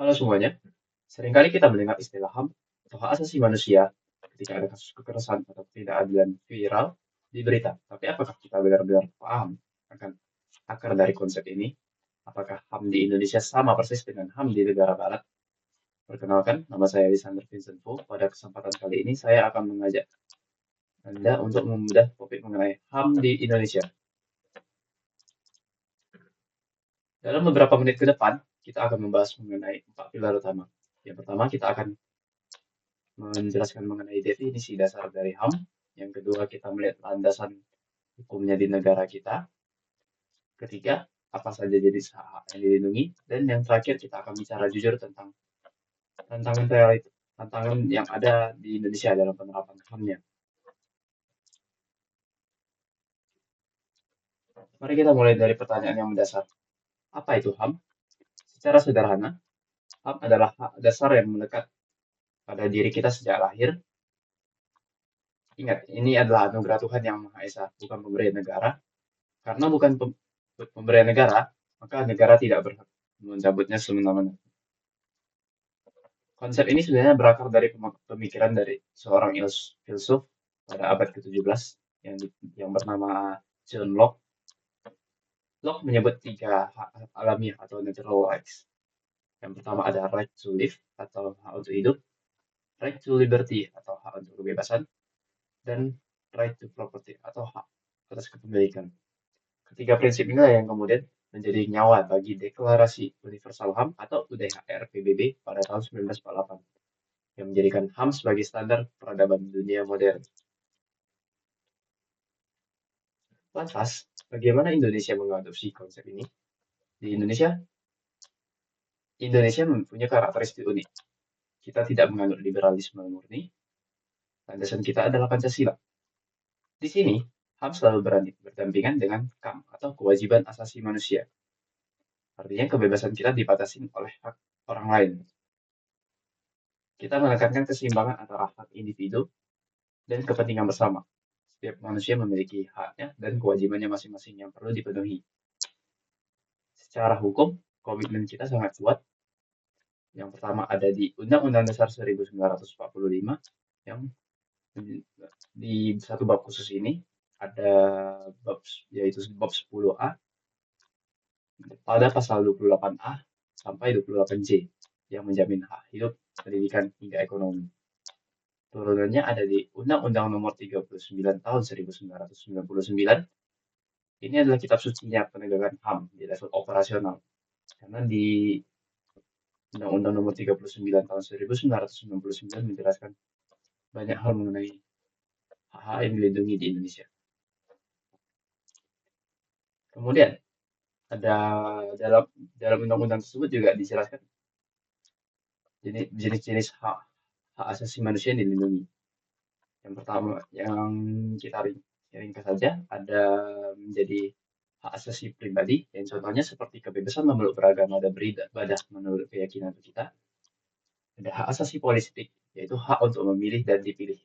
Halo semuanya, seringkali kita mendengar istilah HAM atau hak asasi manusia ketika ada kasus kekerasan atau ketidakadilan viral di berita. Tapi apakah kita benar-benar paham akan akar dari konsep ini? Apakah HAM di Indonesia sama persis dengan HAM di negara barat? Perkenalkan, nama saya Alexander Vincent Fu. Pada kesempatan kali ini saya akan mengajak Anda untuk membedah topik mengenai HAM di Indonesia. Dalam beberapa menit ke depan, kita akan membahas mengenai 4 pilar utama. Yang pertama, kita akan menjelaskan mengenai definisi dasar dari HAM. Yang kedua, kita melihat landasan hukumnya di negara kita. Ketiga, apa saja jenis hak yang dilindungi. Dan yang terakhir, kita akan bicara jujur tentang tantangan yang ada di Indonesia dalam penerapan HAM-nya. Mari kita mulai dari pertanyaan yang mendasar. Apa itu HAM? Secara sederhana, HAM adalah hak dasar yang melekat pada diri kita sejak lahir. Ingat, ini adalah anugerah Tuhan yang Maha Esa, bukan pemberian negara. Karena bukan pemberian negara, maka negara tidak berhak mencabutnya semena-mena. Konsep ini sebenarnya berakar dari pemikiran dari seorang filsuf pada abad ke-17 yang bernama John Locke. Locke menyebut 3 hak alamiah atau natural rights. Yang pertama ada right to live atau hak untuk hidup, right to liberty atau hak untuk kebebasan, dan right to property atau hak atas kepemilikan. Ketiga prinsip inilah yang kemudian menjadi nyawa bagi Deklarasi Universal HAM atau UDHR PBB pada tahun 1948 yang menjadikan HAM sebagai standar peradaban dunia modern. Lantas, bagaimana Indonesia mengadopsi konsep ini? Di Indonesia mempunyai karakteristik unik. Kita tidak menganut liberalisme murni. Landasan kita adalah Pancasila. Di sini, HAM selalu berdampingan dengan KAM atau kewajiban asasi manusia. Artinya kebebasan kita dibatasi oleh hak orang lain. Kita menekankan keseimbangan antara hak individu dan kepentingan bersama. Setiap manusia memiliki haknya dan kewajibannya masing-masing yang perlu dipenuhi. Secara hukum, komitmen kita sangat kuat. Yang pertama ada di Undang-Undang Dasar 1945 yang di satu bab khusus ini ada yaitu bab 10A pada pasal 28A sampai 28C yang menjamin hak hidup, pendidikan, hingga ekonomi. Turunannya ada di Undang-Undang Nomor 39 Tahun 1999. Ini adalah kitab sucinya penegakan HAM di level operasional. Karena di Undang-Undang Nomor 39 Tahun 1999 menjelaskan banyak hal mengenai hak-hak yang dilindungi di Indonesia. Kemudian ada dalam undang-undang tersebut juga dijelaskan jenis-jenis hak asasi manusia yang dilindungi. Yang pertama yang kita ringkas saja ada menjadi hak asasi pribadi, yang contohnya seperti kebebasan memeluk beragama dan beribadah menurut keyakinan kita. Ada hak asasi politik, yaitu hak untuk memilih dan dipilih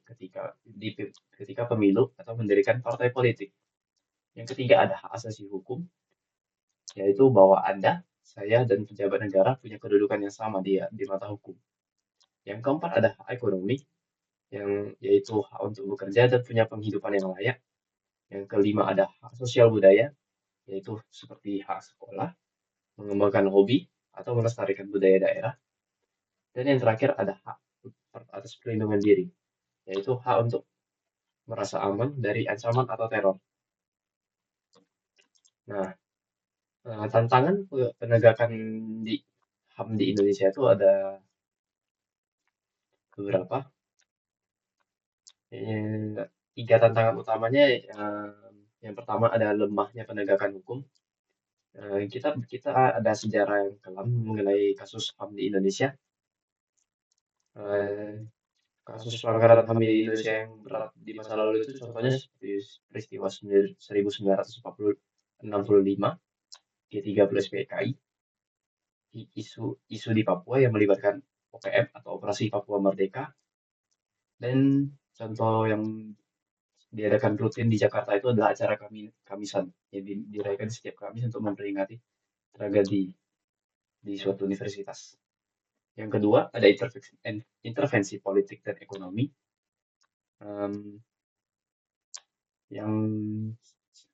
ketika pemilu atau mendirikan partai politik. Yang ketiga ada hak asasi hukum, yaitu bahwa Anda, saya, dan pejabat negara punya kedudukan yang sama di mata hukum. Yang keempat ada hak ekonomi, yaitu hak untuk bekerja dan punya penghidupan yang layak. Yang kelima ada hak sosial budaya, yaitu seperti hak sekolah, mengembangkan hobi, atau melestarikan budaya daerah. Dan yang terakhir ada hak atas perlindungan diri, yaitu hak untuk merasa aman dari ancaman atau teror. Nah, tantangan penegakan di HAM di Indonesia itu ada beberapa. 3 tantangan utamanya, yang pertama ada lemahnya penegakan hukum. Kita ada sejarah yang kelam mengenai kasus HAM di Indonesia. Kasus pelanggaran HAM di Indonesia yang berat di masa lalu itu contohnya seperti peristiwa 1965, G30 SPKI, isu di Papua yang melibatkan OPM atau Operasi Papua Merdeka, dan contoh yang diadakan rutin di Jakarta itu adalah acara Kamisan yang dirayakan setiap Kamis untuk memperingati tragedi di suatu universitas. Yang kedua, ada intervensi politik dan ekonomi, em, yang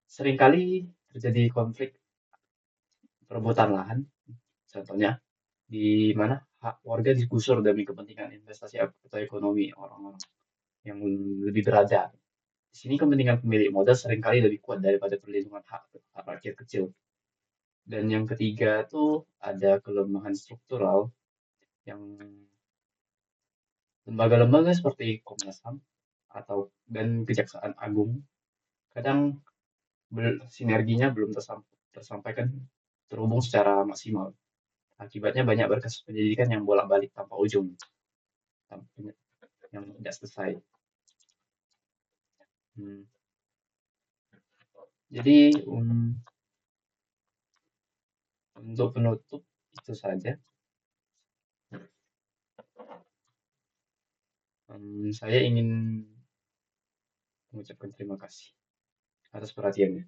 seringkali terjadi konflik perebutan lahan. Contohnya, di mana hak warga digusur demi kepentingan investasi atau ekonomi orang-orang yang lebih berada. Di sini kepentingan pemilik modal seringkali lebih kuat daripada perlindungan hak rakyat kecil. Dan yang ketiga tuh ada kelemahan struktural yang lembaga-lembaga seperti Komnas HAM dan Kejaksaan Agung kadang sinerginya belum tersampaikan terhubung secara maksimal. Akibatnya banyak berkas penyidikan yang bolak-balik tanpa ujung, yang tidak selesai. Hmm. Jadi untuk penutup itu saja. Saya ingin mengucapkan terima kasih atas perhatiannya.